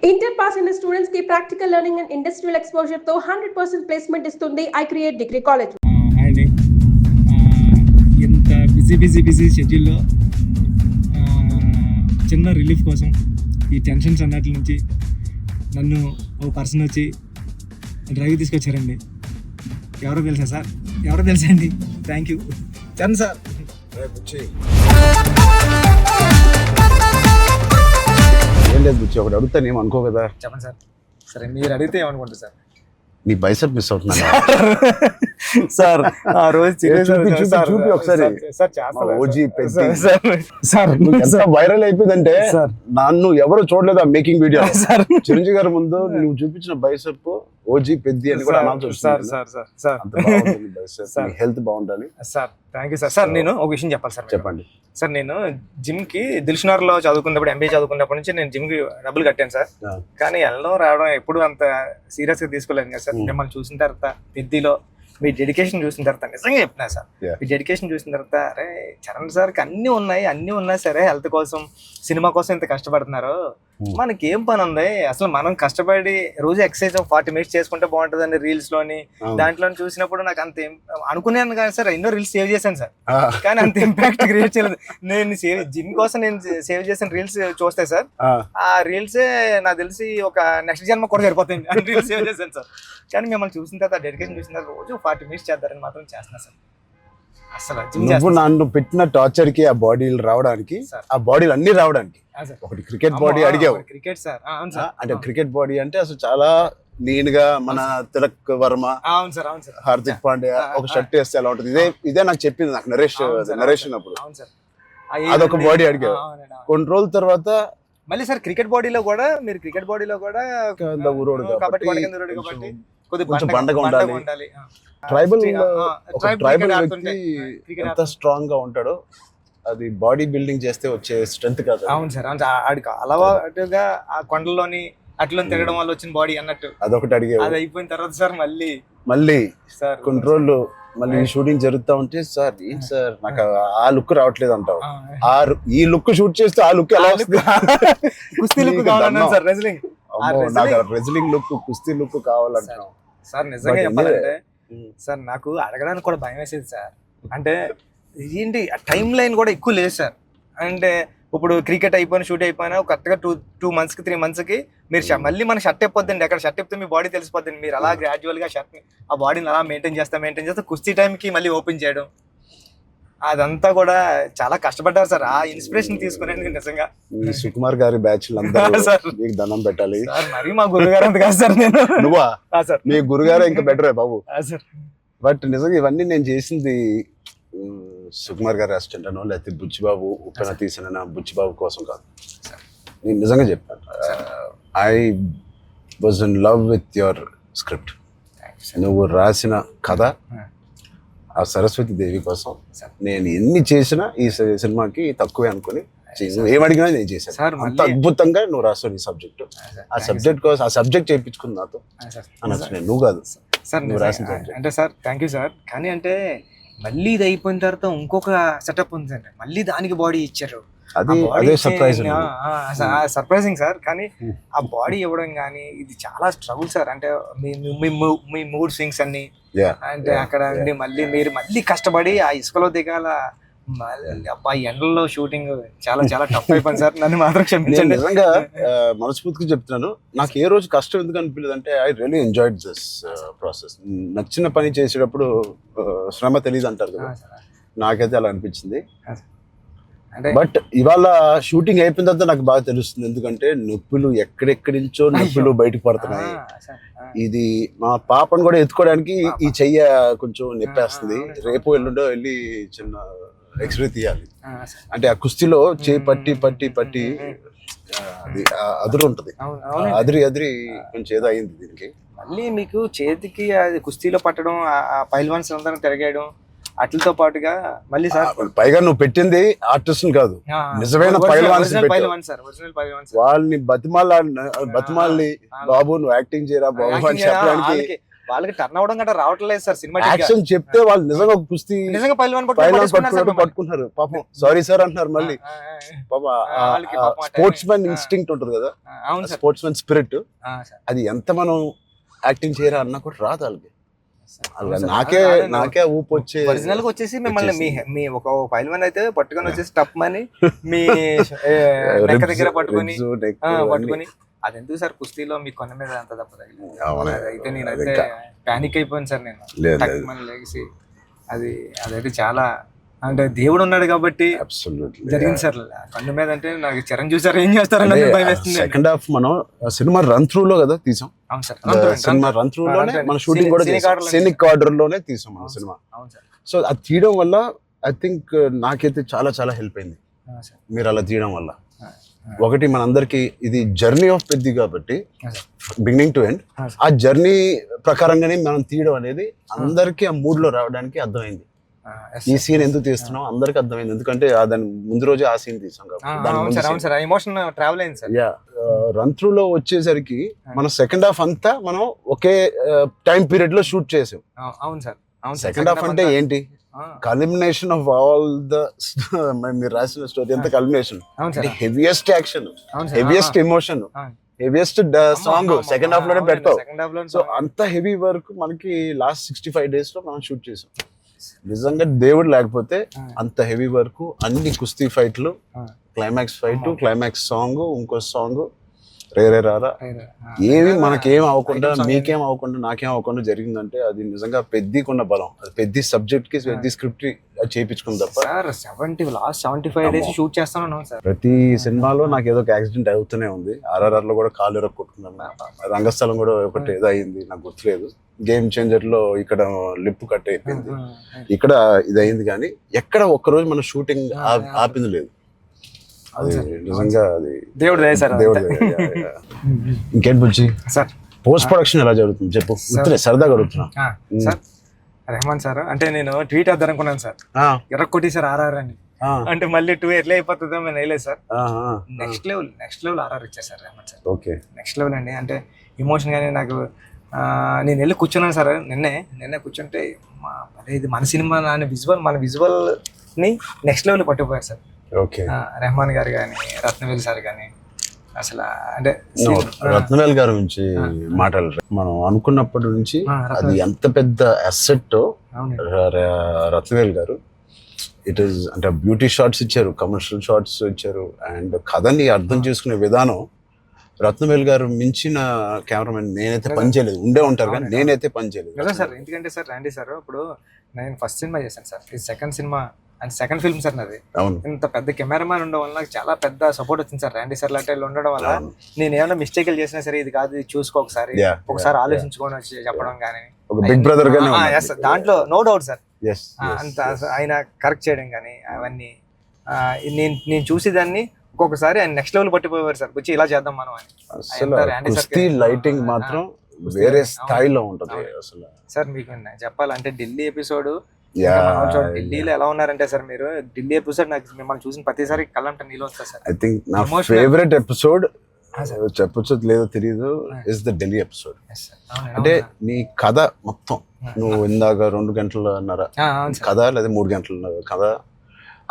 Inter pass అయిన students కి practical learning and industrial exposure తో 100% ప్లేస్మెంట్ ఇస్తుంది ఐ క్రియేట్ డిగ్రీ కాలేజ్. అండి ఎంత బిజీ షెడ్యూల్లో చిన్న రిలీఫ్ కోసం ఈ టెన్షన్స్ అన్నట్ల నుంచి నన్ను ఓ పర్సన్ వచ్చి డ్రైవ్ తీసుకొచ్చారండి. ఎవరో తెలుసా అండి. Thank you Charan sir. ఏం లేదు బుచ్చి, ఒకటి అడుగుతాను ఏం అనుకో కదా. చెప్పండి సార్. సరే మీరు అడిగితే ఏమనుకుంటారు సార్? నీ బైసెప్ మిస్ అవుతున్నా సార్. ఆ రోజు చూపి ఒకసారి. ఓజీ సార్ ఎంత వైరల్ అయిపోయిందంటే నన్ను ఎవరు చూడలేదు ఆ మేకింగ్ వీడియో. చిరంజీవి గారి ముందు నువ్వు చూపించిన బైసెప్ ఓజీ పెద్ది అని కూడా అనౌన్స్ చేస్తుంది. హెల్త్ బాగుండాలి sir. Thank you sir. Sir నేను ఒక విషయం చెప్పాలి సార్. చెప్పండి సార్. నేను జిమ్ కి దిల్షునగర్లో చదువుకున్నప్పుడు, ఎంబీఏ చదువుకున్నప్పటి నుంచి నేను జిమ్ కి డబ్బులు కట్టాను సార్. కానీ వెళ్ళడం రావడం ఎప్పుడు అంత సీరియస్ గా తీసుకోలేదు కదా సార్. మిమ్మల్ని చూసిన తర్వాత పెద్దిలో మీ డెడికేషన్ చూసిన తర్వాత నిజంగా చెప్తున్నా సార్, మీ డెడికేషన్ చూసిన తర్వాత అరే చరణ్ సార్కి అన్నీ ఉన్నాయి సరే, హెల్త్ కోసం సినిమా కోసం ఇంత కష్టపడుతున్నారు, మనకి ఏం పని ఉంది అసలు, మనం కష్టపడి రోజు ఎక్సర్సైజ్ 40 minutes చేసుకుంటే బాగుంటుందని రీల్స్ లోని దాంట్లో చూసినప్పుడు నాకు అంత అనుకున్నాను కానీ సార్, ఎన్నో రీల్స్ సేవ్ చేశాను సార్, కానీ అంత ఇంపాక్ట్ క్రియేట్ చేయలేదు. నేను జిమ్ కోసం నేను సేవ్ చేసిన రీల్స్ చూస్తే సార్, ఆ రీల్సే నాకు తెలిసి ఒక నెక్స్ట్ జన్మ కూడా సరిపోతాయి అని రీల్స్ సేవ్ చేశాను సార్. కానీ మిమ్మల్ని చూసిన తర్వాత డెడికేషన్ చూసిన తర్వాత రోజు 40 minutes చేద్దారని మాత్రం చేస్తున్నా సార్. అసలు నువ్వు నన్ను పెట్టిన టార్చర్ కి ఆ బాడీలు రావడానికి, ఆ బాడీలు అన్ని రావడానికి ఒకటి క్రికెట్ బాడీ అడిగావు. క్రికెట్ సార్ అంటే క్రికెట్ బాడీ అంటే అసలు చాలా లీన్ గా మన తిలక్ వర్మ, హార్దిక్ పాండ్యా ఒక షర్ట్ వేస్తే ఎలా ఉంటుంది, ఇదే నాకు చెప్పింది, నాకు నరేషన్ అప్పుడు అదొక బాడీ అడిగావు. కొన్ని రోజుల తర్వాత మళ్ళీ సార్ క్రికెట్ బాడీలో కూడా మీరు కొంచెం బండగా ఉండాలి. ట్రైబల్ వ్యక్తి ఎంత స్ట్రాంగ్ గా ఉంటాడో అది బాడీ బిల్డింగ్ చేస్తే వచ్చే స్ట్రెంత్ కాదు. అవును సార్. ఆడికి అలవాటుగా ఆ కొండలోని అట్లా తిరగడం వల్ల వచ్చిన బాడీ అన్నట్టు అదొకటి అడిగే. అది అయిపోయిన తర్వాత సార్ మళ్ళీ సార్ కొన్ని రోజులు మళ్ళీ షూటింగ్ జరుగుతా ఉంటే సార్ ఏంటి సార్ నాకు ఆ లుక్ రావట్లేదు అంటావు, ఈ లుక్ షూట్ చేస్తే ఆ లుక్ ఎలా వస్తుంది? రెజ్లింగ్ లుక్, కుస్తీ లుక్ కావాలంటావు సార్. నిజంగా చెప్పాలంటే సార్ నాకు అడగడానికి కూడా భయం వేసేది సార్. అంటే ఏంటి టైం లైన్ కూడా ఎక్కువ లేదు సార్. అంటే ఇప్పుడు క్రికెట్ అయిపోయిన షూట్ అయిపోయినా కరెక్ట్గా 2 months 3 months మీరు మళ్ళీ మన షర్ట్ అయిపోద్దండి. అక్కడ షర్ట్ అయిపోతే మీ బాడీ తెలిసిపోద్దండి. మీరు అలా గ్రాడ్యువల్ గా షర్ట్ ఆ బాడీని అలా మెయింటైన్ చేస్తే కుస్తీ టైంకి మళ్ళీ ఓపెన్ చేయడం, అదంతా కూడా చాలా కష్టపడ్డారు సార్. ఆ ఇన్స్పిరేషన్ తీసుకునేందుకు నిజంగా సుకుమార్ గారి బ్యాచ్ మీకు దండం పెట్టాలి. మరి మా గురుగారు అంత కాదు సార్. నేను నువ్వా సార్? మీ గురుగారు ఇంకా బెటరే బాబు. బట్ నిజంగా ఇవన్నీ నేను చేసింది సుకుమార్ గారి అసిస్టెంట్ అనో లేకపోతే బుచ్చిబాబు ఉప్పెన తీసిన బుచ్చిబాబు కోసం కాదు. నేను నిజంగా చెప్పాను, I was in love with your script. నువ్వు రాసిన కథ ఆ సరస్వతి దేవి కోసం నేను ఎన్ని చేసినా ఈ సినిమాకి తక్కువే అనుకుని ఏమడిగినా నేను చేశాను. అంత అద్భుతంగా నువ్వు రాస్తావు నీ సబ్జెక్ట్. ఆ సబ్జెక్ట్ కోసం ఆ సబ్జెక్ట్ చేయించుకుంది నాతో అనొచ్చు. నేను నువ్వు కాదు సార్ నువ్వు రాసిన సబ్జెక్ట్ అంటే సార్. Thank you sir. కానీ అంటే మళ్ళీ ఇది అయిపోయిన తర్వాత ఇంకొక సెటప్ ఉందండి, మళ్ళీ దానికి బాడీ ఇచ్చారు. Surprising sir. కానీ ఆ బాడీ ఇవ్వడం కానీ ఇది చాలా స్ట్రగుల్ సార్. అంటే మీ మూడ్ స్వింగ్స్ అన్ని, అంటే అక్కడ మళ్ళీ మీరు కష్టపడి ఆ ఇసుకలో దిగాల, అబ్బాయి ఎండల్లో షూటింగ్ చాలా చాలా టఫ్ అయిపోయింది సార్. నన్ను మాత్రం క్షమించండి. నిజంగా మనస్ఫూర్తిగా చెప్తున్నాను, నాకు ఏ రోజు కష్టం ఎందుకు అనిపించలేదు అంటే I really enjoyed this process. నచ్చిన పని చేసేటప్పుడు శ్రమ తెలియదు అంటారు కదా, నాకైతే అలా అనిపించింది. బట్ ఇవాళ షూటింగ్ అయిపోయిన తర్వాత నాకు బాగా తెలుస్తుంది, ఎందుకంటే నొప్పులు ఎక్కడెక్కడి నుంచో నొప్పులు బయటకు పడుతున్నాయి. ఇది మా పాపను కూడా ఎత్తుకోవడానికి ఈ చెయ్య కొంచెం నొప్పేస్తుంది. రేపు ఎల్లుండో వెళ్ళి చిన్న ఎక్స్రే తీయాలి. అంటే ఆ కుస్తీలో చేయి పట్టి అదురు ఉంటది, అదిరి కొంచెం ఏదో అయింది దీనికి. మళ్ళీ మీకు చేతికి అది కుస్తీలో పట్టడం, ఆ పైల్వాన్స్ అందరం తిరగేయడం అట్లతో పాటుగా మళ్ళీ సార్ పైగా నువ్వు పెట్టింది ఆర్టిస్ట్ కాదు, నిజమైన పైల్వాన్స్. వాళ్ళని బతిమాలి బాబు నువ్వు యాక్టింగ్ చేయరా బాబు అని చెప్పడానికి వాళ్ళకి టర్న్ అవడం గట్రా రావట్లేదు సార్ సినిమాటిక్ గా. యాక్షన్ చెప్తే వాళ్ళు నిజంగా ఒక కుస్తీ నిజంగా పైల్వాన్ పట్టుకున్నారు పాపం. సారీ సార్ అంటున్నారు మళ్ళీ. వాళ్ళకి పాపం ఆ స్పోర్ట్స్ మ్యాన్ time- ఇన్స్టింక్ట్ ఉంటుంది కదా, అవును sir. Sports man spirit, sir అది ఎంత మనం యాక్టింగ్ చేయరా అన్నా కూడా రాదు వాళ్ళకి. అవును సార్. నాకే ఊపు వచ్చే ఒరిజినల్ గా వచ్చేసి మిమ్మల్ని మీ ఒక పైల్వాన్ అయితే పట్టుకొని వచ్చేసి టప్ మని మీ నెక్క దగ్గర పట్టుకొని పట్టుకొని అది ఎందుకు సార్ కుస్తీలో మీ కొన్న మీద అంత తప్ప అయితే నేనైతే పానిక్ అయిపోయాను సార్. నేను టక్ మని లేచి అదైతే చాలా అంటే దేవుడు ఉన్నాడు కాబట్టి జరిగింది సార్. కన్ను మీద అంటే నాకు చిరంజీవి సార్ ఏం చేస్తారని భయం వేస్తుంది. సెకండ్ హాఫ్ మనం సినిమా రన్ త్రూ లో కదా తీసాం. అవును సార్. సినిమా రన్ త్రూ లోనే మన షూటింగ్ కూడా సీనిక్ ఆర్డర్ లోనే తీసాం మన సినిమా. అవును సార్. సో అది తీయడం వల్ల ఐ థింక్ నాకైతే చాలా చాలా హెల్ప్ అయింది మీరు అలా తీయడం వల్ల. ఒకటి మనందరికి ఇది జర్నీ ఆఫ్ పెద్ది కాబట్టి బిగినింగ్ టు ఎండ్ ఆ జర్నీ ప్రకారంగానే మనం తీయడం అనేది అందరికి ఆ మూడ్ లో రావడానికి అర్థమైంది. ఈ సీన్ ఎందుకు తీస్తున్నాం అందరికి అర్థమైంది, ఎందుకంటే దాని ముందు రోజే ఆ సీన్ తీసాం కాబట్టి. రన్ త్రూ లో వచ్చేసరికి మనం సెకండ్ హాఫ్ అంతా మనం ఒకే టైం పీరియడ్ లో షూట్ చేసాం. సెకండ్ హాఫ్ అంటే ఏంటి, కల్మినేషన్ ఆఫ్ ఆల్ ద మీరు రాసిన స్టోరీ అంతా culmination. Heaviest action, heaviest emotion, heaviest song second half లోనే పెడతావు. సో అంత హెవీ వర్క్ మనకి లాస్ట్ 65 days లో మనం షూట్ చేసాం. నిజంగా దేవుడు లేకపోతే అంత హెవీ వర్క్, అన్ని కుస్తీ ఫైట్లు, క్లైమాక్స్ ఫైట్, క్లైమాక్స్ సాంగ్, ఇంకో సాంగ్, రేరే రారా, ఏమి మనకేం అవ్వకుండా మీకేం అవ్వకుండా నాకేం అవ్వకుండా జరిగిందంటే అది నిజంగా పెద్దకున్న బలం. అది పెద్ద సబ్జెక్ట్ కి పెద్ద స్క్రిప్ట్ చేయించుకుంది తప్ప. లాస్ట్ 75 days షూట్ చేస్తాను సార్. ప్రతి సినిమాలో నాకు ఏదో ఒక యాక్సిడెంట్ అవుతూనే ఉంది. RRR లో కూడా కాలు ఎరగ కొట్టుకున్నాను, రంగస్థలం కూడా ఒకటి ఏదో అయింది నాకు గుర్తులేదు. గేమ్ చేంజర్ లో ఇక్కడ లిప్ కట్ అయిపోయింది, ఇక్కడ ఇది అయింది. కానీ ఎక్కడ ఒక్కరోజు మన షూటింగ్ ఆపింది లేదు. అది నిజంగా అది దేవుడు. ఇంకేంటి బుజ్జి సార్ పోస్ట్ ప్రొడక్షన్ ఎలా జరుగుతుంది చెప్పు, సరదాగా అడుగుతున్నా. సార్ రెహమాన్ సార్ అంటే నేను ట్వీట్ వద్దాం అనుకున్నాను సార్, ఎర్రకొట్టి సార్ RRR అని. అంటే మళ్ళీ 2 ఎట్లా అయిపోతుందో నేను వేయలేదు సార్. నెక్స్ట్ లెవెల్ RRR ఇచ్చారు sir Rahman sir. Okay next level అండి. అంటే ఎమోషన్ గానీ నాకు నేను వెళ్ళి కూర్చున్నాను సార్. నిన్నే కూర్చుంటే ఇది మన సినిమా మన విజువల్ ని నెక్స్ట్ లెవెల్ పట్టుకుపోయారు సార్. ఓకే రెహమాన్ గారు కానీ, రత్నవేల్ సార్ కానీ, అసలు అంటే రత్నవేల్ గారి గురించి మాట్లాడరు. మనం అనుకున్నప్పటి నుంచి అది ఎంత పెద్ద అసెట్ రత్నవేల్ గారు. ఇట్ ఈస్ అంటే బ్యూటీ షాట్స్ ఇచ్చారు, కమర్షియల్ షాట్స్ ఇచ్చారు, అండ్ కథని అర్థం చేసుకునే విధానం. రత్నవేల్ గారు మించిన కెమెరామెన్ నేనైతే పని చేయలేదు. ఉండే ఉంటారు కానీ నేనైతే పని చేయలేదు సార్. ఎందుకంటే సార్ రాండి సార్, ఇప్పుడు నేను ఫస్ట్ సినిమా చేశాను సార్, ఇది second cinema and second film sir నాది. ఇంత పెద్ద కెమెరామ్యాన్ ఉండడం వల్ల నాకు చాలా పెద్ద సపోర్ట్ వచ్చింది సార్. రాండి సార్ లాంటి వాళ్ళు ఉండడం వల్ల నేను ఏమైనా మిస్టేక్లు చేసినా సరే ఇది కాదు ఇది చూసుకో ఒకసారి ఆలోచించుకొని వచ్చి చెప్పడం కానీ, బిగ్ బ్రదర్ దాంట్లో నో డౌట్ సార్. అంత ఆయన కరెక్ట్ చేయడం కానీ అవన్నీ నేను చూసేదాన్ని ఒక్కొక్కసారి ఆయన నెక్స్ట్ లెవెల్ పట్టిపోయేవారు సార్. వచ్చి ఇలా చేద్దాం మనం అని. లైటింగ్ మాత్రం వేరే స్థాయిలో ఉంటది అసలు. సార్ మీకు చెప్పాలంటే ఢిల్లీ ఎపిసోడ్ ఢిల్లీలో ఎలా ఉన్నారంటే సార్, మీరు ఢిల్లీ ఎపిసోడ్ నాకు మిమ్మల్ని చూసిన ప్రతిసారి కళ్ళంట నీళ్ళు వస్తా సార్. ఐ థింక్ నా ఫేవరెట్ ఎపిసోడ్ చెప్పొచ్చు లేదో తెలియదు ఇస్ ద ఢిల్లీ ఎపిసోడ్. అంటే నీ కథ మొత్తం నువ్వు ఇందాక 2 గంటలన్నర కథ లేదా 3 గంటల కథ,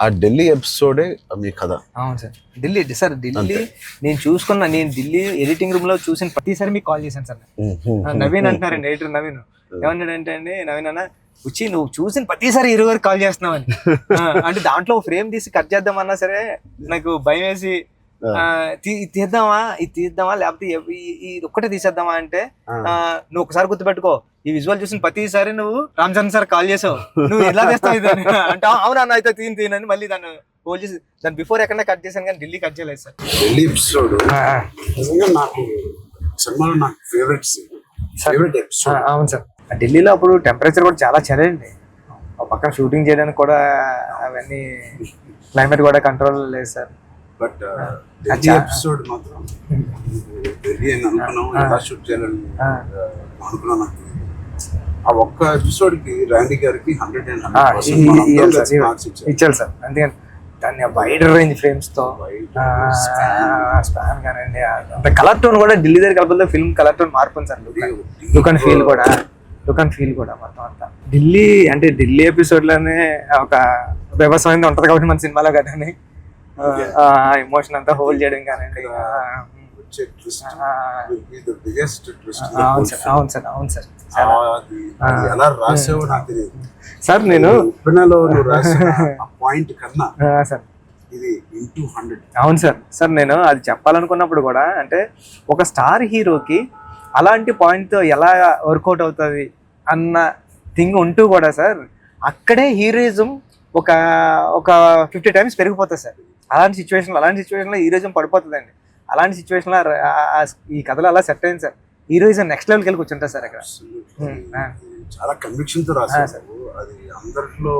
ఆ ఢిల్లీ ఎపిసోడే మీ కథ. అవును సార్. ఢిల్లీ నేను ఢిల్లీ ఎడిటింగ్ రూమ్ లో చూసిన ప్రతిసారి మీకు కాల్ చేశాను సార్. నవీన్ అంటున్నారండి, ఎడిటర్ నవీన్ ఏమన్నాడంటే అండి, నవీన్ అన్న వచ్చి నువ్వు చూసిన ప్రతిసారి 20 వరకు కాల్ చేస్తున్నావు అని. అంటే దాంట్లో ఫ్రేమ్ తీసి కట్ చేద్దామన్నా సరే నాకు భయం వేసి ఇది తీద్దామా లేకపోతే ఇది ఒక్కటే తీసేద్దామా అంటే, నువ్వు ఒకసారి గుర్తుపెట్టుకో ఈ విజువల్ చూసిన ప్రతిసారి నువ్వు రామ్ చరణ్ సార్ కాల్ చేసావు, నువ్వు ఎలా చేస్తావు ఇది అంటే అవునా అయితే తీనని మళ్ళీ దాన్ని హోల్ చేసి దాని బిఫోర్ ఎక్కడ కట్ చేశాను కానీ ఢిల్లీ కట్ చేయలేదు సార్. ఢిల్లీ ఎపిసోడ్ నిజంగా నాకు సినిమాలో నాకు ఫేవరెట్ ఎపిసోడ్. అవును సార్. ఢిల్లీలో అప్పుడు టెంపరేచర్ కూడా చాలా చలండి, ఒక పక్కన షూటింగ్ చేయడానికి కూడా అవన్నీ క్లైమేట్ కూడా కంట్రోల్ లేదు సార్. బట్ ఢిల్లీ ఎపిసోడ్ మాత్రం ఢిల్లీ అని అనుకున్నాం, ఎలా షూట్ చేయాలని అనుకున్నాను. ఆ ఒక్క ఎపిసోడ్ కి రాండీ గారికి 100% ఇచ్చారు సార్. అందుకని దాన్ని వైడ్ రేంజ్ ఫ్రేమ్స్ తో స్పాన్ కానివ్వండి, కలర్ టోన్ కూడా ఢిల్లీ దగ్గర కలపడంలో ఫిల్మ్ కలర్ టోన్ మార్పు సార్. లుక్ అండ్ ఫీల్ కూడా యూ కెన్ ఫీల్ కూడా మొత్తం అంతా. ఢిల్లీ ఎపిసోడ్లోనే ఒక వ్యవసాయం ఉంటుంది కాబట్టి మన సినిమాలో కానీ ఎమోషన్ అంతా హోల్డ్ చేయడం కానివ్వండి. అవును సార్ ఎలా రాసావో నాకు తెలియదు సార్. నేను పాయింట్ కన్నా సార్ ఇది ఇంటూ 100. అవును సార్ నేను అది చెప్పాలనుకున్నప్పుడు కూడా అంటే ఒక స్టార్ హీరోకి అలాంటి పాయింట్తో ఎలా వర్కౌట్ అవుతుంది అన్న థింగ్ ఉంటూ కూడా సార్ అక్కడే హీరోయిజం ఒక 50 times పెరిగిపోతుంది సార్. అలాంటి సిచ్యువేషన్లో హీరోయిజం పడిపోతుందండి. అలాంటి సిచ్యువేషన్లో ఈ కథలో అలా సెట్ అయింది సార్. హీరోయిజం నెక్స్ట్ లెవెల్కి వెళ్ళి కూర్చుంటారు సార్ అక్కడ. చాలా కన్విక్షన్ తో రాశారు. అది అందరిలో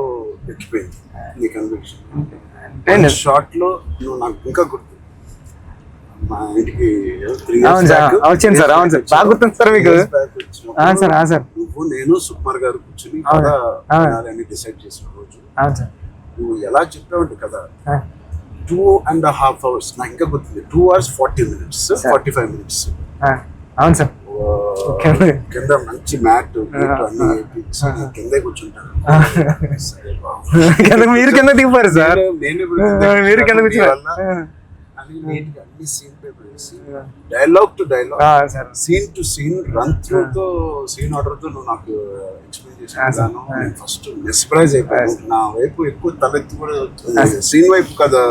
ఎక్కిపోయింది నీ కన్విక్షన్. షార్ట్ లో నువ్వు నాకు ఇంకా గుర్తు మా ఇంటికి వచ్చింది సార్. అవును సార్, బాగా గుర్తుంది సార్ మీకు. నువ్వు నేను సుకుమార్ గారు కూర్చుని అని డిసైడ్ చేసిన రోజు నువ్వు ఎలా చెప్పావంటే కదా 2.5 hours నాకు ఇంకా గుర్తుంది. 2 hours 40 minutes 45 minutes. అవును సార్. కింద మంచి మ్యాట్ అన్ని కిందే కూర్చుంటాను. మీరు కింద దిగిపోయారు సార్. మీరు కింద కూర్చున్నారు. అన్ని సీన్ పేపర్ వేసి dialogue to dialogue scene to scene run through తో సీన్ ఆర్డర్ తో నువ్వు నాకు ఎక్స్ప్లెయిన్ చేసాను. నేను ఫస్ట్ మెస్ప్రైజ్ అయిపోయాను. నా వైపు ఎక్కువ తలెత్తి కూడా సీన్ వైపు కదా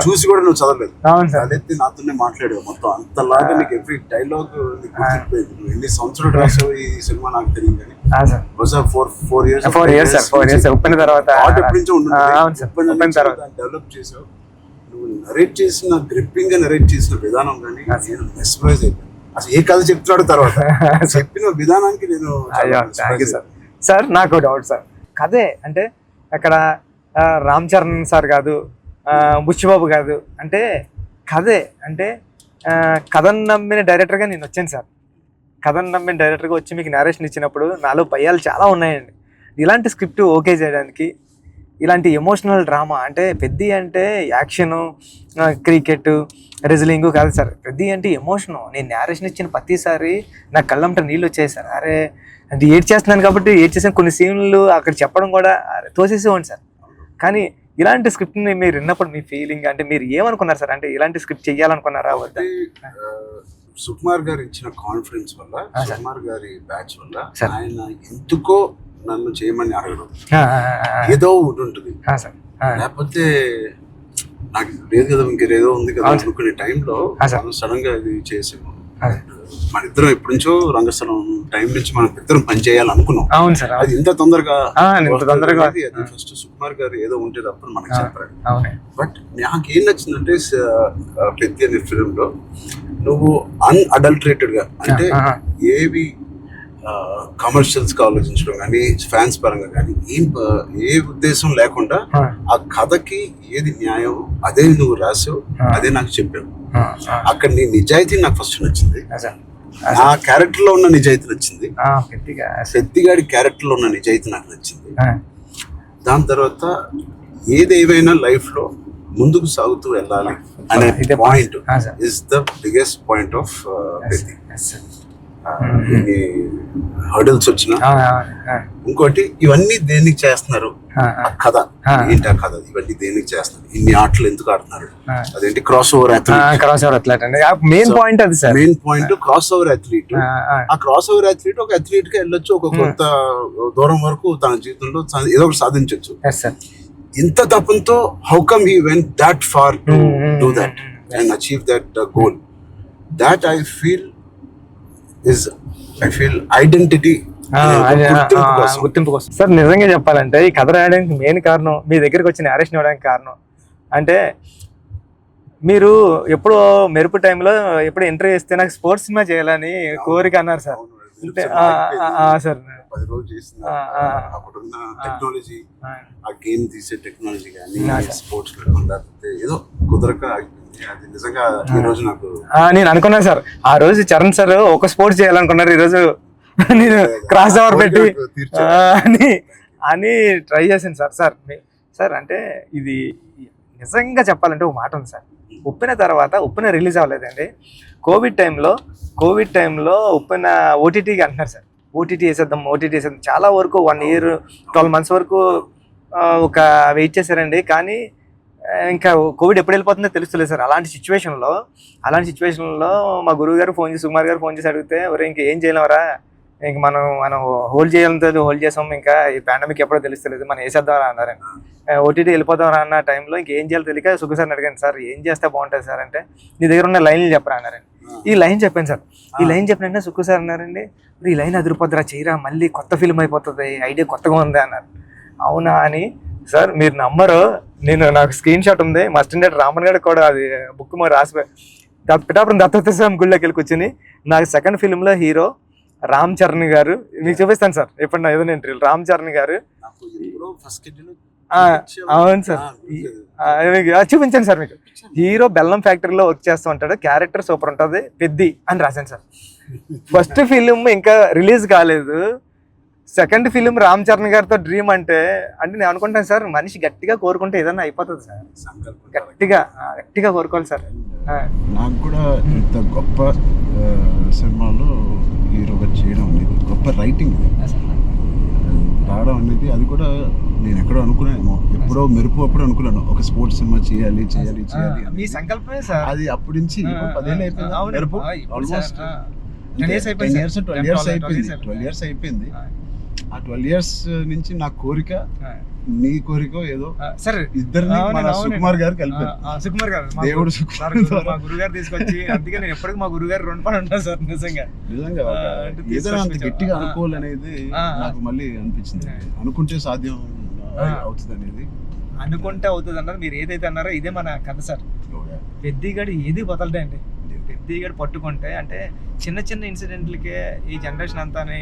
చూసి కూడా నువ్వు చదవలేదు. తలెత్తి నాతోనే మాట్లాడావు మొత్తం. అంతలాగా నీకు ఎవ్రీ డైలాగ్ నీకు గుర్తుపోయింది. నువ్వు ఎన్ని సంవత్సరాలు రాసావు ఈ సినిమా నాకు తెలియదు కానీ ఫోర్ ఇయర్స్ ఎప్పటి నుంచో డెవలప్ చేసావు. నువ్వు నరేట్ చేసిన గ్రిప్పింగ్ గా నరేట్ చేసిన విధానం కానీ నేను మెస్మరైజ్ అయిపోయాను. అసలు ఏ కథ చెప్తున్నాడు తర్వాత చెప్పిన విధానానికి నేను సార్. నాకు డౌట్ సార్, కథే అంటే అక్కడ రామ్ చరణ్ సార్ కాదు, బుచ్చిబాబు కాదు, అంటే కథే అంటే కథను నమ్మిన డైరెక్టర్గా నేను వచ్చాను సార్. కథను నమ్మిన డైరెక్టర్గా వచ్చి మీకు నేరేషన్ ఇచ్చినప్పుడు నాలో భయాలు చాలా ఉన్నాయండి. ఇలాంటి స్క్రిప్ట్ ఓకే చేయడానికి, ఇలాంటి ఎమోషనల్ డ్రామా అంటే పెద్ద అంటే యాక్షను, క్రికెట్, రెజ్లింగ్ కాదు సార్. పెద్ద అంటే ఎమోషను. నేను నేరేషన్ ఇచ్చిన ప్రతిసారి నా కళ్ళంట నీళ్ళు వచ్చాయి సార్. అరే అంటే ఏడ్ చేస్తున్నాను కాబట్టి ఏడ్ చేసిన కొన్ని సీన్లు అక్కడ చెప్పడం కూడా తోసేసేవాడి సార్. కానీ ఇలాంటి స్క్రిప్ట్ని మీరు విన్నప్పుడు మీ ఫీలింగ్ అంటే మీరు ఏమనుకున్నారు సార్? అంటే ఇలాంటి స్క్రిప్ట్ చెయ్యాలనుకున్నారా? సుకుమార్ గారు ఇచ్చిన కాన్ఫిడెన్స్ వల్ల, సుకుమార్ గారి బ్యాచ్ వల్ల ఆయన ఎందుకో నన్ను చేయమని అడగడం ఏదో ఒకటి ఉంటుంది. లేకపోతే నాకు లేదు కదా ఇంకేదో ఉంది కదా అనుకునే టైంలో సడన్ గా ఇది చేసాము. మన ఇద్దరం ఎప్పటి నుంచో రంగస్థలం టైం నుంచి మనం ఇద్దరం పని చేయాలనుకున్నాం. అది ఇంత తొందరగా ఫస్ట్ సుకుమార్ గారు ఏదో ఉంటే తప్పని మనకు చెప్పారు. బట్ నాకేం నచ్చిందంటే పెద్ద అనే ఫిల్మ్ లో నువ్వు అన్అడల్టరేటెడ్ గా అంటే ఏవి కమర్షియల్స్ గా ఆలోచించడం కానీ ఫ్యాన్స్ పరంగా కానీ ఏ ఉద్దేశం లేకుండా ఆ కథకి ఏది న్యాయం అదే నువ్వు రాసావు, అదే నాకు చెప్పావు. అక్కడ నీ నిజాయితీ నాకు ఫస్ట్ నచ్చింది. ఆ క్యారెక్టర్ లో ఉన్న నిజాయితీ నచ్చింది. పెద్దిగాడి క్యారెక్టర్ లో ఉన్న నిజాయితీ నాకు నచ్చింది. దాని తర్వాత ఏదేమైనా లైఫ్ లో ముందుకు సాగుతూ వెళ్ళాలి అనే point is the biggest point of Peddi. Hurdles వచ్చిన ఇంకోటి ఇవన్నీ దేనికి చేస్తున్నారు, కథ ఏంటి, ఆ కథ ఇవన్నీ దేనికి చేస్తున్నారు, ఇన్ని ఆటలు ఎందుకు ఆడుతున్నారు, అదేంటి cross over athlete. Main point అది sir. Main point cross over athlete. ఆ క్రాస్ ఓవర్ అథ్లీట్ ఒక అథ్లీట్ గా వెళ్ళొచ్చు, ఒక కొంత దూరం వరకు తన జీవితంలో ఏదో ఒకటి సాధించవచ్చు. ఇంత తపంతో how come he went that far to do that and achieve that goal. That I feel identity, గుర్తింపు కోసం. సార్ నిజంగా చెప్పాలంటే ఈ కథ రాయడానికి మెయిన్ కారణం, మీ దగ్గరికి వచ్చి నేరేషన్ ఇవ్వడానికి కారణం అంటే మీరు ఎప్పుడు మెరుపు టైంలో ఎప్పుడు ఎంట్రీ చేస్తే నాకు స్పోర్ట్స్ సినిమా చేయాలని కోరిక అన్నారు సార్. సార్ 10 రోజులు చేసిన అప్పుడున్న టెక్నాలజీ, ఆ గేమ్ తీసే టెక్నాలజీ కానీ స్పోర్ట్స్ లేకపోతే ఏదో కుదరక అది నిజంగా ఈ రోజు నాకు నేను అనుకున్నాను సార్. ఆ రోజు చరణ్ సార్ ఒక స్పోర్ట్స్ చేయాలనుకున్నారు, ఈ రోజు నేను క్రాస్ ఓవర్ పెట్టి అని ట్రై చేశాను సార్. సార్ అంటే ఇది నిజంగా చెప్పాలంటే ఒక మాట ఉంది సార్. ఉప్పెన రిలీజ్ అవ్వలేదండి. కోవిడ్ టైంలో ఉప్పెన ఓటీటీకి అంటున్నారు సార్. ఓటీటీ వేసేద్దాం చాలా వరకు 1 year 12 months వరకు ఒక వెయిట్ చేశారండి. కానీ ఇంకా కోవిడ్ ఎప్పుడు వెళ్ళిపోతుందో తెలుస్తలేదు సార్. అలాంటి సిచ్యువేషన్లో మా గురువు గారు సుకుమార్ గారు ఫోన్ చేసి అడిగితే, ఒరే ఇంక ఏం చేయలేవరా, ఇంక మనం హోల్డ్ చేసాం, ఇంకా ఈ పాండమిక్ ఎప్పుడో తెలుస్తలేదు, మనం వేసేద్దామరా అన్నారండి. ఓటీటీ వెళ్ళిపోతాం అన్న టైంలో ఇంకేం చేయాలో తెలియక సుకు సార్ని అడిగాను, సార్ ఏం చేస్తే బాగుంటుంది సార్ అంటే, నీ దగ్గర ఉన్న లైన్లు చెప్పరా అన్నారండి. ఈ లైన్ చెప్పాను సార్. ఈ లైన్ చెప్పినంటే సుక్కు సార్ అన్నారండి, ఈ లైన్ అదిరిపోద్దురా, చేయరా, మళ్ళీ కొత్త ఫిల్మ్ అయిపోతుంది, ఐడియా కొత్తగా ఉంది అన్నారు. అవునా అని, సార్ మీరు నమ్మరు, నాకు స్క్రీన్ షాట్ ఉంది, మా స్టాండర్డ్ రామన్ గారు కూడా అది బుక్ మరి రాసిపోయి పిఠాపురం దత్తాత్రేయ స్వామి గుళ్ళకి వెళ్ళి కూర్చుని, నాకు సెకండ్ ఫిల్మ్లో హీరో రామ్ చరణ్ గారు, మీకు చూపిస్తాను సార్ ఎప్పుడు నా ఏదైనా ఇంటర్వ్యూ, రామ్ చరణ్ గారు. అవును సార్, చూపించాను సార్ మీకు. హీరో బెల్లం ఫ్యాక్టరీలో వర్క్ చేస్తూ ఉంటాడు, క్యారెక్టర్ సూపర్ ఉంటుంది, పెద్ది అని రాశాను సార్. ఫస్ట్ ఫిలిం ఇంకా రిలీజ్ కాలేదు, సెకండ్ ఫిలిం రామ్ చరణ్ గారితో డ్రీమ్ అంటే నేను అనుకుంటాను సార్, మనిషి గట్టిగా కోరుకుంటే ఏదైనా అయిపోతుంది సార్, గట్టిగా కోరుకోవాలి సార్. నాకు కూడా ఇంత గొప్ప సినిమాలో హీరోగా చేయడం అనేది గొప్ప రైటింగ్ రావడం అనేది, అది కూడా నేను ఎక్కడో అనుకున్నాను, ఎప్పుడో అప్పుడు అనుకున్నాను ఒక స్పోర్ట్స్ సినిమా చేయాలి మీ సంకల్పమే సార్. అది అప్పటి నుంచి 10 ఏళ్ళు అయిపోయింది, ఆల్మోస్ట్ 12 years అయిపోయింది. ఆ 12 years నుంచి నా కోరిక, నీ కోరిక ఏదో సార్, ఇద్దరిని సుకుమార్ గారు కలిపారు. సుకుమార్ గారు దేవుడు మా గురుగారు తీసుకొచ్చి, అందుకే నేను ఎప్పటికీ మా గురుగారు 2 పని ఉంటాను సార్. నిజంగా ఏదైనా అంత గట్టిగా అనుకోవాలనేది నాకు మళ్ళీ అనిపించింది. అనుకుంటే సాధ్యం అవుతుంది అనేది, అనుకుంటే అవుతుంది అన్నారు. మీరు ఏదైతే అన్నారో ఇదే మన కథ సార్. పెద్దిగడి ఏది వదలడండి, పెద్దిగడి పట్టుకుంటే అంటే చిన్న ఇన్సిడెంట్లకే ఈ జనరేషన్ అంతానే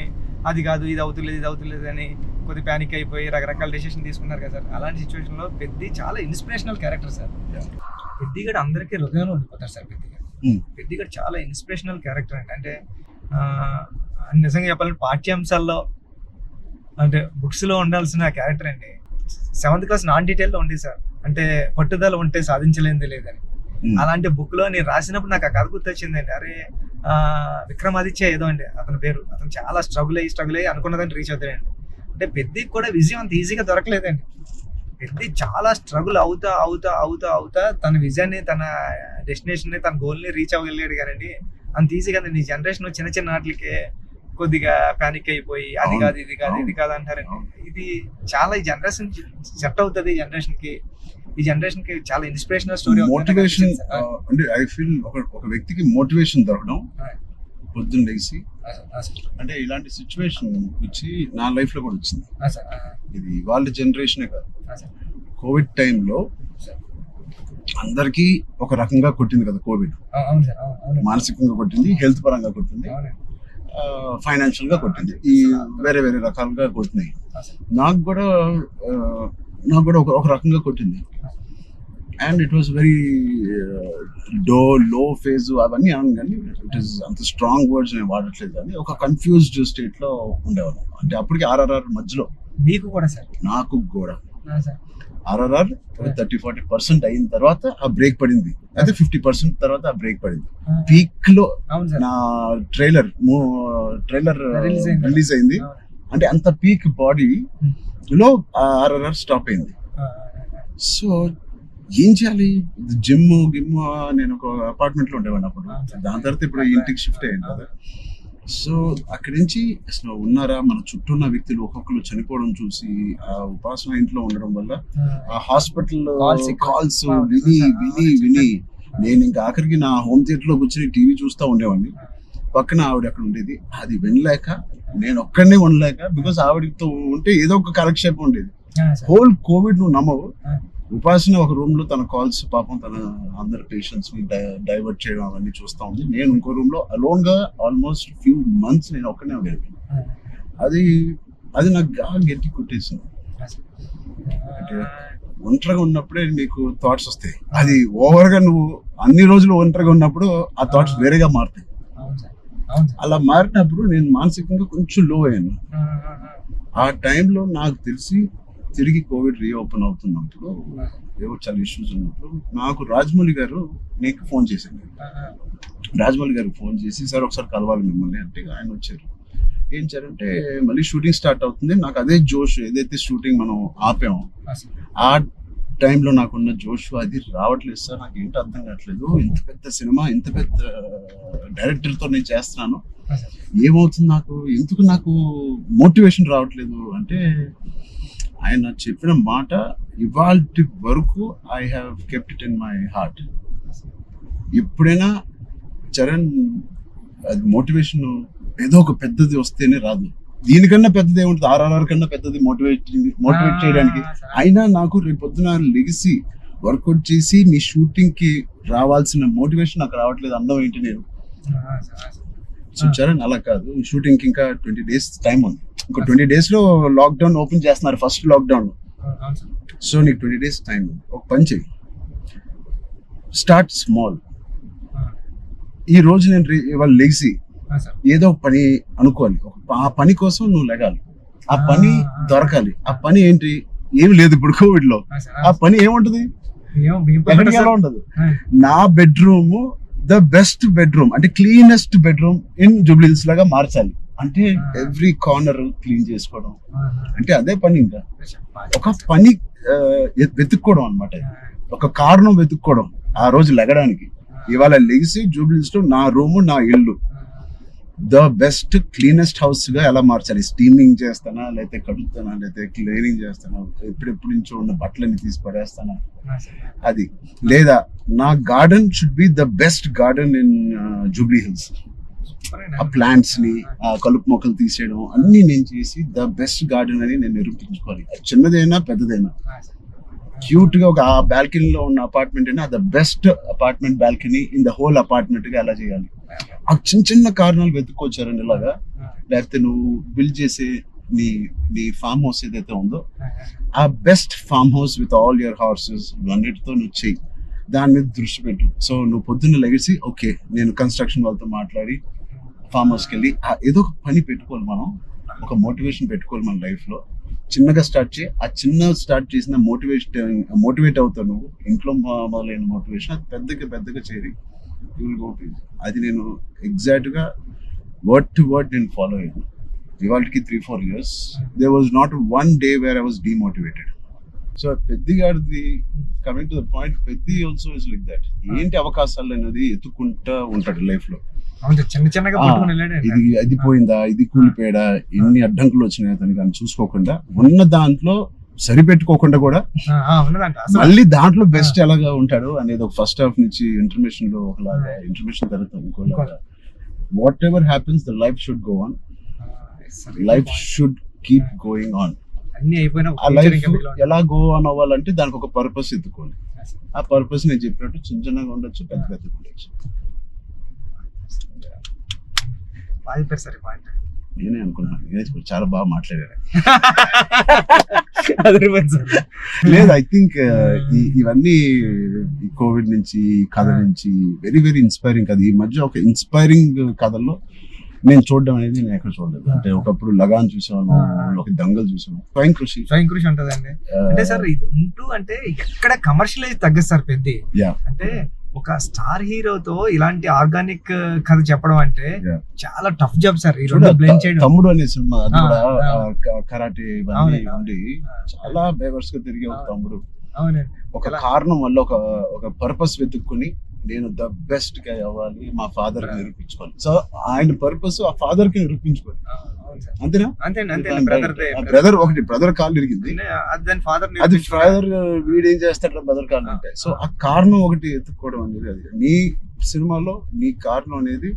అది కాదు, ఇది అవుతులేదు అని కొద్ది ప్యానిక్ అయిపోయి రకరకాల డెసిషన్ తీసుకున్నారు కదా సార్. అలాంటి సిచ్యువేషన్లో పెద్ది చాలా ఇన్స్పిరేషనల్ క్యారెక్టర్ సార్. పెద్దిగడి అందరికీ హృదయంలో ఉండిపోతారు సార్. పెద్దిగడి చాలా ఇన్స్పిరేషనల్ క్యారెక్టర్ అంటే నిజంగా చెప్పాలంటే పాఠ్యాంశాల్లో అంటే బుక్స్లో ఉండాల్సిన క్యారెక్టర్ అండి. 7th class నాన్ డీటెయిల్లో ఉంది సార్. అంటే పట్టుదల ఉంటే సాధించలేనిది లేదని. అలాంటి బుక్ లో నేను రాసినప్పుడు నాకు ఆ కథ గుర్తొచ్చిందండి. అరే విక్రమాదిత్య ఏదో అండి అతని పేరు. అతను చాలా స్ట్రగుల్ అయ్యి అనుకున్నదాన్ని రీచ్ అవుతాడండి. అంటే పెద్దికి కూడా విజయం అంత ఈజీగా దొరకలేదండి. పెద్ది చాలా స్ట్రగుల్ అవుతా తన విజయాన్ని, తన డెస్టినేషన్ ని, తన గోల్ ని రీచ్ అవ్వగలిగాడు కానండి. అంత ఈజీగా నీ జనరేషన్ చిన్న వాటికి కొద్దిగా ప్యానిక్ అయిపోయి అది కాదు ఇది కాదు అంటారండి. ఇది చాలా ఈ జనరేషన్ సెట్ అవుతుంది. ఈ జనరేషన్ కి చాలా ఇన్స్పిరేషనల్ స్టోరీ. మోటివేషన్ అంటే ఐ ఫీల్ ఒక వ్యక్తికి మోటివేషన్ దొరకడం పొద్దున్న లేచి, అంటే ఇలాంటి సిచ్యువేషన్ వచ్చి నా లైఫ్ లో కూడా వచ్చింది. ఇది వాళ్ళ జనరేషనే కాదు, కోవిడ్ టైంలో అందరికీ ఒక రకంగా కొట్టింది కదా కోవిడ్. మానసికంగా కొట్టింది, హెల్త్ పరంగా కొట్టింది, ఫైనాన్షియల్ గా కొట్టింది, ఈ వేరే రకాలుగా కొట్టినాయి. నాకు కూడా ఒక రకంగా కొట్టింది. And it was very low phase అవన్నీ అను, కానీ ఇట్ ఈస్ అంత స్ట్రాంగ్ వర్డ్స్ నేను వాడట్లేదు, కానీ ఒక కన్ఫ్యూజ్డ్ స్టేట్ లో ఉండేవాళ్ళం. అంటే అప్పటికి RRR మధ్యలో మీకు కూడా సార్, నాకు కూడా RRR 30-40% అయిన తర్వాత ఆ బ్రేక్ పడింది. అయితే 50% తర్వాత ఆ బ్రేక్ పడింది. పీక్ లో నా ట్రైలర్ రిలీజ్ అయింది. అంటే అంత పీక్ బాడీ లో RRR స్టాప్ అయింది. సో ఏం చేయాలి, జిమ్ నేను ఒక అపార్ట్మెంట్ లో ఉండేవాడిని అప్పుడు. దాని తర్వాత ఇప్పుడు ఇంటికి షిఫ్ట్ అయ్యాను కదా. సో అక్కడి నుంచి అసలు ఉన్నారా, మన చుట్టూ ఉన్న వ్యక్తులు ఒక్కొక్కరు చనిపోవడం చూసి ఆ ఉపాసన ఇంట్లో ఉండడం వల్ల ఆ హాస్పిటల్ కాల్స్ విని నేను ఇంకా ఆఖరికి నా హోమ్ థియేటర్ లో కూర్చొని టీవీ చూస్తూ ఉండేవాడిని. పక్కన ఆవిడ అక్కడ ఉండేది, అది వినలేక నేను ఒక్కడనే ఉండలేక, బికాస్ ఆవిడతో ఉంటే ఏదో ఒక కాలక్షేపం ఉండేది. హోల్ కోవిడ్ నువ్వు నమ్మవు, ఉపాసన ఒక రూమ్ లో తన కాల్స్ పాపం తన అందరు పేషెంట్స్ ని డైవర్ట్ చేయడం అవన్నీ చూస్తా ఉంది. నేను ఇంకో రూమ్ లో అలోన్ గా ఆల్మోస్ట్ ఫ్యూ మంత్స్ నేను ఒక్కనే వెళ్ళాను. అది నాకు గట్టి కొట్టేసింది. అంటే ఒంటరిగా ఉన్నప్పుడే నీకు థాట్స్ వస్తాయి. అది ఓవర్ గా నువ్వు అన్ని రోజులు ఒంటరిగా ఉన్నప్పుడు ఆ థాట్స్ వేరేగా మారుతాయి. అలా మారినప్పుడు నేను మానసికంగా కొంచెం లో అయ్యాను. ఆ టైంలో నాకు తెలిసి తిరిగి కోవిడ్ రీఓపెన్ అవుతున్నప్పుడు, ఏవో చాలా ఇష్యూస్ ఉన్నప్పుడు నాకు రాజమౌళి గారు నీకు ఫోన్ చేశాను. రాజమౌళి గారికి ఫోన్ చేసి, సార్ ఒకసారి కలవాలి మిమ్మల్ని అంటే ఆయన వచ్చారు. ఏం చేయాలంటే మళ్ళీ షూటింగ్ స్టార్ట్ అవుతుంది. నాకు అదే జోష్, ఏదైతే షూటింగ్ మనం ఆపామో ఆ టైంలో నాకున్న జోష్ అది రావట్లేదు సార్. నాకు ఏంటో అర్థం కావట్లేదు. ఇంత పెద్ద సినిమా, ఇంత పెద్ద డైరెక్టర్తో నేను చేస్తున్నాను, ఏమవుతుంది నాకు, ఎందుకు నాకు మోటివేషన్ రావట్లేదు అంటే ఆయన చెప్పిన మాట ఇవాల్టి వరకు I have kept it in my heart. ఎప్పుడైనా చరణ్ అది మోటివేషన్ ఏదో ఒక పెద్దది వస్తేనే రాదు, దీనికన్నా పెద్దది ఏముంటుంది, RRR కన్నా పెద్దది మోటివేట్ చేయడానికి. అయినా నాకు రేపు పొద్దున లెగిసి వర్కౌట్ చేసి మీ షూటింగ్ కి రావాల్సిన మోటివేషన్ నాకు రావట్లేదు. అందం ఏంటి నేను. సో చరణ్ అలా కాదు, షూటింగ్ కి ఇంకా 20 days టైం ఉంది. ఇంకా 20 days లో లాక్డౌన్ ఓపెన్ చేస్తున్నారు, ఫస్ట్ లాక్డౌన్. సో నీకు 20 days టైం ఉంది. ఒక పని చెయ్యి, స్టార్ట్ స్మాల్. ఈ రోజు నేను ఇవాళ లెగిసి ఏదో ఒక పని అనుకోవాలి, ఆ పని కోసం నువ్వు లెగాలి, ఆ పని దొరకాలి. ఆ పని ఏంటి, ఏమి లేదు ఇప్పుడు కోవిడ్ లో. ఆ పని ఏముంటది, ఎక్కడికి ఎలా ఉండదు. నా బెడ్రూమ్ ద బెస్ట్ బెడ్రూమ్, అంటే క్లీనెస్ట్ బెడ్రూమ్ ఇన్ జూబ్లీహిల్స్ లాగా మార్చాలి. అంటే ఎవ్రీ కార్నర్ క్లీన్ చేసుకోవడం, అంటే అదే పని. ఇంకా ఒక పని వెతుక్కోవడం అన్నమాట, ఒక కారణం వెతుక్కోవడం ఆ రోజు లెగడానికి. ఇవాళ లెగిసి జూబ్లీహిల్స్ లో నా రూము, నా ఇల్లు ద బెస్ట్ క్లీనెస్ట్ హౌస్ గా ఎలా మార్చాలి. స్టీమింగ్ చేస్తానా, లేకపోతే కడుగుతానా, లేకపోతే క్లీనింగ్ చేస్తానా, ఎప్పుడెప్పుడు నుంచో ఉన్న బట్టలని తీసి పడేస్తానా, అది లేదా నా garden should be the best garden in Jubilee Hills. ఆ ప్లాంట్స్ ని, ఆ కలుపు మొక్కలు తీసేయడం అన్ని నేను చేసి ద బెస్ట్ గార్డెన్ అని నేను నిరూపించుకోవాలి. చిన్నదైనా పెద్దదైనా క్యూట్ గా ఒక ఆ బాల్కనీలో ఉన్న అపార్ట్మెంట్ అయినా the best apartment balcony in the whole apartment గా ఎలా చేయాలి. ఆ చిన్న చిన్న కారణాలు వెతుక్కొచ్చారండి ఇలాగా. లేకపోతే నువ్వు బిల్డ్ చేసే నీ ఫామ్ హౌస్ ఏదైతే ఉందో ఆ best farm house with all your horses అన్నిటితో నువ్వు చెయ్యి, దాని మీద దృష్టి పెట్టు. సో నువ్వు పొద్దున్న లెగిసి ఓకే నేను కన్స్ట్రక్షన్ వాళ్ళతో మాట్లాడి ఫామ్ హౌస్కి వెళ్ళి ఏదో ఒక పని పెట్టుకోవాలి, మనం ఒక మోటివేషన్ పెట్టుకోవాలి మన లైఫ్ లో. చిన్నగా స్టార్ట్ చేయి, ఆ చిన్న స్టార్ట్ చేసిన మోటివేట్ అవుతావు నువ్వు. ఇంట్లో మొదలైన మోటివేషన్ అది పెద్దగా చేరి యూ విల్ గో టు. అది నేను ఎగ్జాక్ట్ గా వర్డ్ టు వర్డ్ నేను ఫాలో అయ్యాను. ఇవాళకి 3-4 years there was not one day where I was demotivated. So Peddi గారిది coming to the point, Peddi also is like that. ఏంటి అవకాశాలు అనేది ఎత్తుకుంటా ఉంటాడు లైఫ్ లో. ఇది అది పోయిందా, ఇది కూలిపోయాడా, ఎన్ని అడ్డంకులు వచ్చినాయి అతనికి అని చూసుకోకుండా ఉన్న దాంట్లో సరిపెట్టుకోకుండా కూడా మళ్ళీ దాంట్లో బెస్ట్ ఎలాగా ఉంటాడు అనేది ఒక ఫస్ట్ హాఫ్ నుంచి ఇంటర్మిషన్ లో ఒకలాగా, ఇంటర్మిషన్ తర్వాత ఇంకోలాగా. Whatever happens the life should go on, life should keep going on. ఆ లైఫ్ ఎలా గో ఆన్ అవ్వాలంటే దానికి ఒక పర్పస్ ఎత్తుకోవాలి. ఆ పర్పస్ నేను చెప్పినట్టు చిన్న చిన్నగా ఉండొచ్చు, పెద్ద ఉండొచ్చు. నేనే అనుకున్నాను చాలా బాగా మాట్లాడారు. లేదు, ఐ థింక్ ఇవన్నీ ఈ కోవిడ్ నుంచి, కథ నుంచి వెరీ వెరీ ఇన్స్పైరింగ్ కథ. ఈ మధ్య ఒక ఇన్స్పైరింగ్ కథల్లో నేను చూడడం అనేది నేను ఎక్కడ చూడలేదు. అంటే ఒకప్పుడు లగాన్ చూసాను, ఒక దంగల్ చూసాను, స్వయం కృషి ఉంటదండి. అంటే సార్ ఇది ఉంటూ అంటే ఎక్కడ కమర్షియలైజ్ తగ్గదు సార్ పెద్ద. అంటే ఒక స్టార్ హీరోతో ఇలాంటి ఆర్గానిక్ కథ చెప్పడం అంటే చాలా టఫ్ జాబ్ సార్. ఈ రెండు బ్లెండ్ చేయడం. తమ్ముడు అనే సినిమా అది కూడా కరాటే ఇవన్నీ ఉండి చాలా బేవర్స్ గా తిరిగే ఒక తమ్ముడు ఒక కారణం వల్ల ఒక పర్పస్ వెతుక్కుని నేను ద బెస్ట్ గా అవ్వాలి, మా ఫాదర్ కి నిరూపించుకోవాలి. సో ఆయన పర్పస్ ఆ ఫాదర్ కి నిరూపించుకోవాలి, అంతేనా? బ్రదర్ ఒకటి బ్రదర్ కాళ్ళు ఇరిగింది, అది ఫాదర్ వీడేం చేస్తాడు బ్రదర్ కాళ్ళు అంటే. సో ఆ కారణం ఒకటి ఎత్తుక్కోవడం అనేది, అది నీ సినిమాలో నీ కారణం అనేది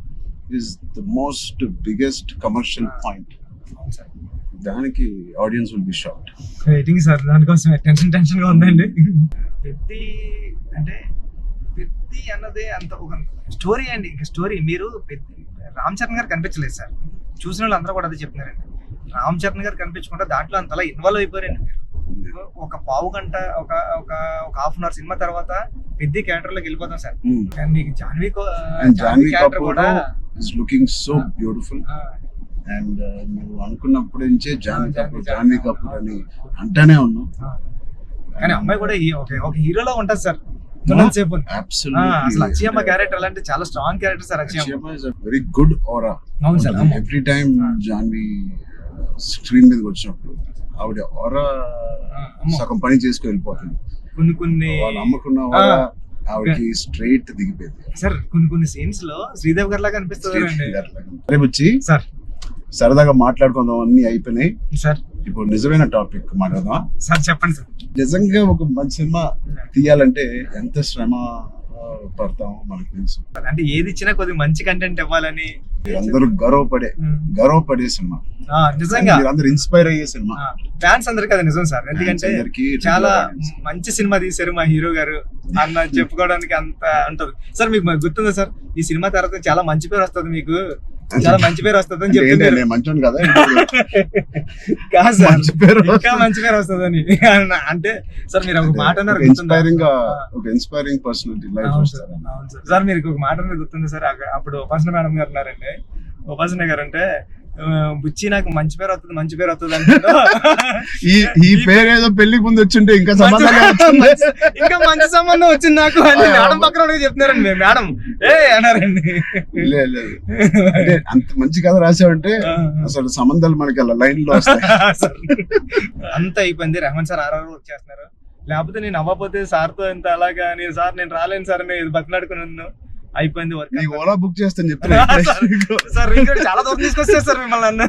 is the most biggest commercial point. దానికి audience will be shocked. Waiting sir, దానికోసం టెన్షన్ గా ఉందండి. పెద్ది అంటే పెద్ది అన్నదే అంత ఒక స్టోరీ అండి. ఇంకా స్టోరీ మీరు రామ్ చరణ్ గారు కనిపించలేదు సార్, చూసిన వాళ్ళు అందరూ కూడా అదే చెప్తున్నారండి. రామ్ చరణ్ గారు కనిపించకుండా దాంట్లో అంతలా ఇన్వాల్వ్ అయిపోయారండి మీరు. ఒక పావు గంట ఒక హాఫ్ అన్ అవర్ సినిమా తర్వాత పెద్ద క్యారెక్టర్ లోకి వెళ్ళిపోతాం సార్. కానీ మీకు జాన్వీ క్యారెక్టర్ కూడా లుకింగ్ సో బ్యూటిఫుల్. అండ్ నువ్వు అనుకున్నప్పుడు నుంచే జాన్వీ కపూర్ అని అంటానే ఉన్నావు. కానీ అమ్మాయి కూడా ఒక హీరోలో ఉంటుంది సార్. ఉన్నంతసేపు. అసలు అచ్చయ్యమ్మ Absolutely. క్యారెక్టర్ అలాంటి చాలా strong character sir Achiyamma. Achiyamma is a very good aura. అవును సార్, అవును. ఎవ్రీ టైం జాన్వి స్క్రీన్ మీదకి వచ్చినప్పుడు ఆవిడ aura అమ్మో. సగం పని చేసుకుని వెళ్ళిపోతుంది. కొన్ని వాళ్ళు అమ్ముకున్న aura ఆవిడకి స్ట్రైట్ దిగిపోయింది. సార్ కొన్ని సీన్స్ లో శ్రీదేవి గారి లాగా అనిపిస్తుంది అండి. అరే బుచ్చి, సార్ సరదాగా మాట్లాడుకుందాం, అన్ని అయిపోయినాయి. సార్ ఇప్పుడు నిజమైన టాపిక్ మాట్లాడదాం. సార్ చెప్పండి సార్. నిజంగా ఒక మంచి సినిమా తీయాలంటే ఎంత శ్రమ పడతాం మనకు తెలుసు. అంటే ఏది ఇచ్చినా కొద్దిగా మంచి కంటెంట్ ఇవ్వాలని అందరూ గర్వపడే సినిమా, నిజంగా అందరూ ఇన్స్పైర్ అయ్యే సినిమా. ఫ్యాన్స్ అందరు కదా నిజం సార్. ఎందుకంటే అందరికీ చాలా మంచి సినిమా తీశారు మా హీరో గారు అన్న చెప్పుకోవడానికి అంత ఉంటది సార్. మీకు గుర్తుందా సార్, ఈ సినిమా తర్వాత చాలా మంచి పేరు వస్తుంది, మీకు చాలా మంచి పేరు వస్తుంది అని చెప్పింది. నేను మంచోను కదా, కాదు సార్, మంచి పేరు ఇంకా మంచి పేరు వస్తుందని అంటే సార్ మీరు ఒక మాట అన్నారు ఇన్స్పైరింగ్ గా, ఒక ఇన్స్పైరింగ్ పర్సనాలిటీ లైఫ్. అవును సార్, అవును సార్. సార్ మీరు ఒక మాట అనేది గుర్తుంది సార్, అప్పుడు ఉపాసన మేడం గారు ఉన్నారండి. ఉపాసన గారు అంటే బుచ్చి నాకు మంచి పేరు వస్తుంది అంటే ఈ పేరు ఏదో పెళ్లికి ముందు వచ్చింటే ఇంకా సంబంధం ఇంకా మంచి సంబంధం వచ్చింది నాకు అని మేడం పక్కన చెప్తున్నారండి. మేడం అన్నారండి. లేదు అంటే అంత మంచి కథ రాసావంటే అసలు సంబంధాలు మనకి అలా లైన్ లో వస్తాయి. అంత అయిపోయింది. రెహమాన్ సార్ ఆర్ఆర్ వచ్చేస్తున్నారు, లేకపోతే నేను అవ్వకపోతే సార్తో ఎంత అలాగా నేను రాలేను సార్ అని బతిలాడుకున్నాను. అయిపోయింది వర్క్. ఓలా బుక్ చేస్తాను చెప్తున్నా సార్ చాలా దూరం తీసుకొచ్చారు సార్ మిమ్మల్ని అన్న.